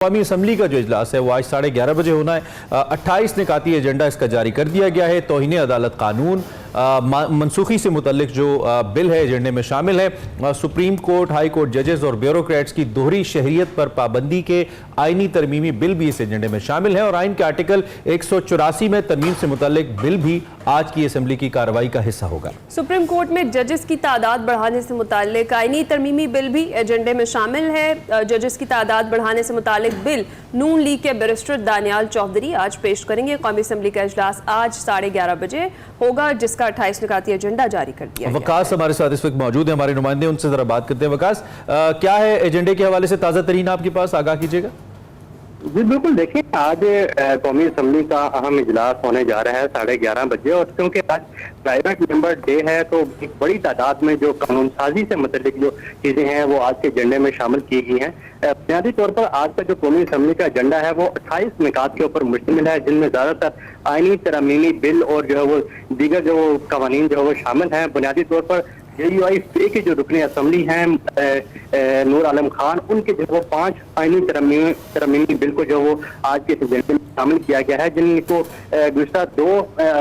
कौमी असम्बली का जो इजलास है वो आज 11:30 बजे होना है। 28 निकाती एजेंडा इसका जारी कर दिया गया है। तौहीन अदालत कानून मनसूखी से मुतल्लिक जो बिल है एजेंडे में शामिल है। सुप्रीम कोर्ट, हाई कोर्ट जजेस और ब्यूरोक्रेट्स की दोहरी शहरियत पर पाबंदी के आईनी तरमीमी बिल भी इस एजेंडे में शामिल है और आइन के आर्टिकल 184 में तरमीम से मुतल्लिक बिल भी आज की असम्बली की कार्रवाई का हिस्सा होगा। सुप्रीम कोर्ट में जजेस की तादाद बढ़ाने से मुताल्लिक आईनी तरमीमी बिल भी एजेंडे में शामिल है। जजेस की तादाद बढ़ाने से मुताल्लिक बिल नून लीग के बैरिस्टर दानियाल चौधरी आज पेश करेंगे। कौमी असम्बली का इजलास आज 11:30 बजे होगा, जिसका 28 निकाती एजेंडा जारी कर दिया। वकास हमारे साथ इस वक्त मौजूद है, हमारे नुमाइंदे, उनसे जरा बात करते हैं। वकास, क्या है एजेंडे के हवाले से ताज़ा तरीन आपके पास, आगाह कीजिएगा। जी बिल्कुल, देखिए आज कौमी असम्बली का अहम इजलास होने जा रहा है 11:30 बजे, और क्योंकि आज प्राइवेट मेंबर डे है तो एक बड़ी तादाद में जो कानून साजी से मुतल्लिक जो चीजें हैं वो आज के एजेंडे में शामिल की गई हैं। बुनियादी तौर पर आज का जो कौमी असम्बली का एजेंडा है वो 28 निकात के ऊपर मुश्तमिल है, जिनमें ज्यादातर आईनी तरमीमी बिल और जो है वो दीगर जो कवानीन जो है वो शामिल हैं। बुनियादी तौर पर JUI के जो रुकने असम्बली हैं नूर आलम खान, उनके जो वो 5 आईनी तरमीमी बिल को जो वो आज के एजेंडे में शामिल किया गया है, जिनको गुज़श्ता 2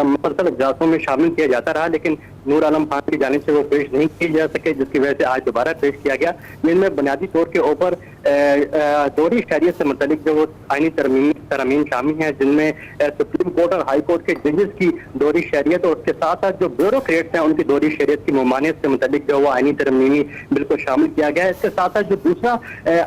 मुसलसल इजलासों में शामिल किया जाता रहा, लेकिन नूर आलम खान की जानिब से वो पेश नहीं किए जा सके, जिसकी वजह से आज दोबारा पेश किया गया। जिनमें बुनियादी तौर के ऊपर दोहरी शहरियत से मुतल्लिक जो वो आईनी तरमीम शामिल हैं, जिनमें सुप्रीम कोर्ट और हाई कोर्ट के जजेस की दोहरी शहरियत और उसके साथ साथ जो ब्यूरोक्रेट्स हैं उनकी दोहरी शहरियत की ममानियत से मुतल्लिक जो वो आईनी तरमीमी बिल को शामिल किया गया है। इसके साथ साथ जो दूसरा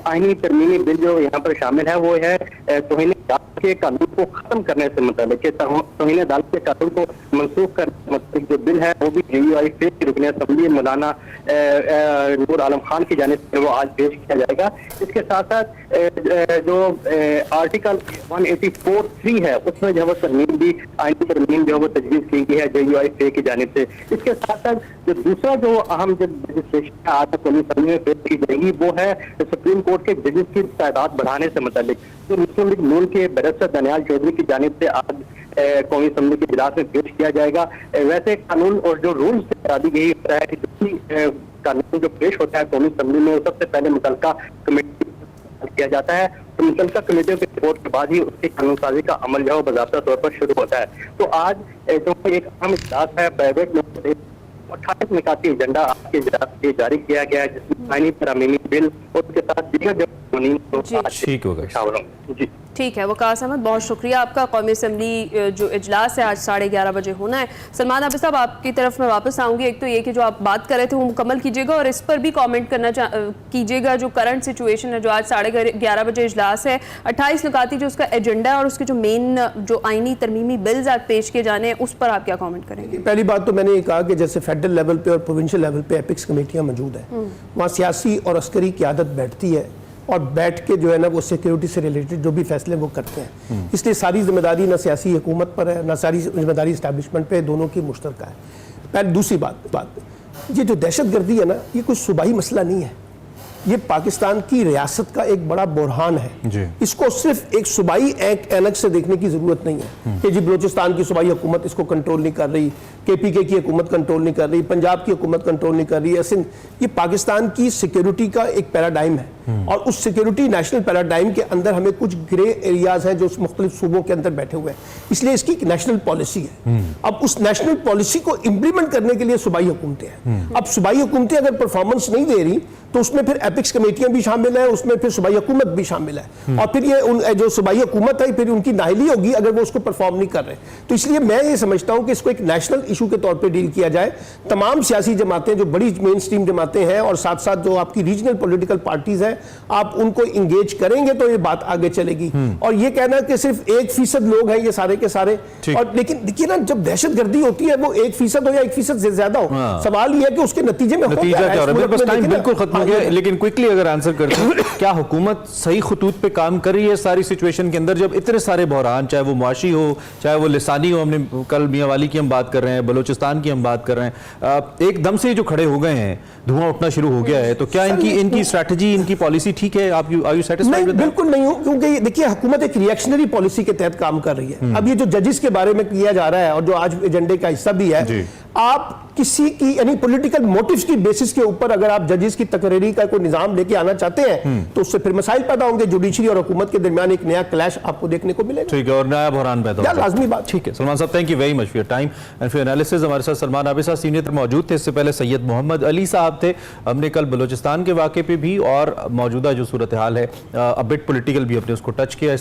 आईनी तरमीमी बिल जो यहाँ पर शामिल है वो है तौहीन अदालत के कानून को खत्म करने से मुतल्लिक, तौहीन अदालत के कानून को मनसूख करने से मुतल्लिक जो बिल है वो भी JUI की रुकने असम्बली मौलाना नूर आलम खान की जानिब से वो आज पेश किया जाएगा। इसके साथ साथ जो आर्टिकल 184(3) है उसमें जो है तरमीम भी आईनी तरमीम जो है वो तजवीज़ की गई है JUI की जानिब से। इसके साथ साथ जो दूसरा जो अहम जो रजिस्ट्रेशन आज कौमी असम्बली में पेश की जाएगी वो है सुप्रीम कोर्ट के जजेस की तादाद बढ़ाने से मुतल्लिक, तो मुस्लिम लीग नून के बैरिस्टर दानियाल चौधरी की जानिब से आज कौमी असम्बली के इजलास में पेश किया जाएगा। वैसे कानून और जो रूल्स बता दी गई है कि कानून जो पेश होता है कौमी असम्बली में सबसे पहले मुतल्लिका कमेटी किया जाता है, तो मुतल्लिका कमेटियों के रिपोर्ट के बाद ही उसकी कानून साजी का अमल जो है बाज़ाब्ता तौर पर शुरू होता है। तो आज जो एक अहम इजलास है प्राइवेट में 28 निकाती एजेंडा आज के इजलास से जारी किया गया है, जिसमें आईनी तरमीमी बिल और उसके साथ दीगर जो ठीक होगा। जी ठीक है वकास अहमद, बहुत शुक्रिया आपका। कौमी असम्बली जो इजलास है आज 11:30 बजे होना है। सलमान आबिद साहब, आपकी तरफ मैं वापस आऊंगी। एक तो ये कि जो आप बात कर रहे थे वो मुकम्मल कीजिएगा और इस पर भी कमेंट करना कीजिएगा जो करंट सिचुएशन है, जो आज 11:30 बजे इजलास है, 28 निकाती जो उसका एजेंडा है और उसके जो मेन जो आईनी तरमीमी बिल्स आज पेश किए जाने हैं उस पर आप क्या कॉमेंट करेंगे? पहली बात तो मैंने ये कहा कि जैसे फेडरल लेवल पे और प्रोविंशियल लेवल पे एपिक्स कमेटियाँ मौजूद हैं, वहाँ सियासी और अस्करी क़यादत बैठती है और बैठ के जो है ना वो सिक्योरिटी से रिलेटेड जो भी फैसले वो करते हैं। इसलिए सारी जिम्मेदारी ना सियासी हुकूमत पर है ना सारी जिम्मेदारी इस्टेब्लिशमेंट पे, दोनों की मुश्तरका है। पहले दूसरी बात ये जो दहशतगर्दी है ना, ये कोई सूबाई मसला नहीं है, ये पाकिस्तान की रियासत का एक बड़ा बुरहान है। इसको सिर्फ एक सूबाई ऐनक से देखने की जरूरत नहीं है कि जी बलोचिस्तान की सूबाई हुकूमत इसको कंट्रोल नहीं कर रही, KPK की हुकूमत कंट्रोल नहीं कर रही, पंजाब की हुकूमत कंट्रोल नहीं कर रही है। ये पाकिस्तान की सिक्योरिटी का एक पैराडाइम है और उस सिक्योरिटी नेशनल पैराडाइम के अंदर हमें कुछ ग्रे एरियाज हैं जो मुख्तलिफ सूबों के अंदर बैठे हुए हैं, इसलिए इसकी नेशनल पॉलिसी है। अब उस नेशनल पॉलिसी को इम्प्लीमेंट करने के लिए सूबाई हुकूमतें हैं। अब सूबाई हुकूमतें अगर परफॉर्मेंस नहीं दे रही तो उसमें फिर एपिक्स कमेटियां भी शामिल है, उसमें फिर सूबाई हुकूमत भी शामिल है और फिर ये जो सूबाई हुकूमत है फिर उनकी नाहली होगी अगर वो उसको परफॉर्म नहीं कर रहे। तो इसलिए मैं ये समझता हूं कि इसको एक नेशनल इशू के तौर पे डील किया जाए। तमाम सियासी जमातें जो बड़ी मेन स्ट्रीम जमातें हैं और साथ साथ जो आपकी रीजनल पॉलिटिकल पार्टीज हैं, आप उनको इंगेज करेंगे तो ये बात आगे चलेगी। और ये कहना कि सिर्फ 1% लोग हैं ये सारे के सारे, और लेकिन देखिए ना जब दहशतगर्दी होती है वो 1% हो या 1% से ज्यादा हो, सवाल ये है कि उसके नतीजे में बिल्कुल खत्म हो गया। लेकिन क्विकली अगर आंसर करते हैं, क्या हुकूमत सही खतूत पे काम कर रही है सारी सिचुएशन के अंदर, जब इतने सारे बहरान, चाहे वो मुआशी हो चाहे वो लिसानी हो, हमने कल मियां वाली की हम बात कर रहे हैं, बलोचिस्तान की हम बात कर रहे हैं, एकदम से जो खड़े हो गए हैं, धुआं उठना शुरू हो गया है, तो क्या इनकी स्ट्रैटेजी, इनकी पॉलिसी ठीक है? आप are you satisfied with that? बिल्कुल नहीं हूं, क्योंकि देखिए हुकूमत एक रिएक्शनरी पॉलिसी के तहत काम कर रही है। अब ये जो जजेस के बारे में किया जा रहा है और जो आज एजेंडे का हिस्सा भी है, आप किसी की यानी पॉलिटिकल मोटिव्स की बेसिस के ऊपर अगर आप जजेस की तकरीरी का कोई निजाम लेके आना चाहते हैं तो उससे फिर मसाइल पैदा होंगे, जुडिशरी और हुकूमत के दरमियान एक नया क्लैश आपको देखने को मिलेगा। ठीक है, और नया बहरान पैदा या होगा। लाजमी बात। ठीक है सलमान साहब, thank you very much for your time and for analysis. हमारे साथ सलमान आबिद सीनियर मौजूद थे, इससे पहले सैयद मोहम्मद अली साहब थे। हमने कल बलूचिस्तान के वाक़े पे भी और मौजूदा जो सूरत हाल है, अ बिट पॉलिटिकल भी अपने उसको टच किया।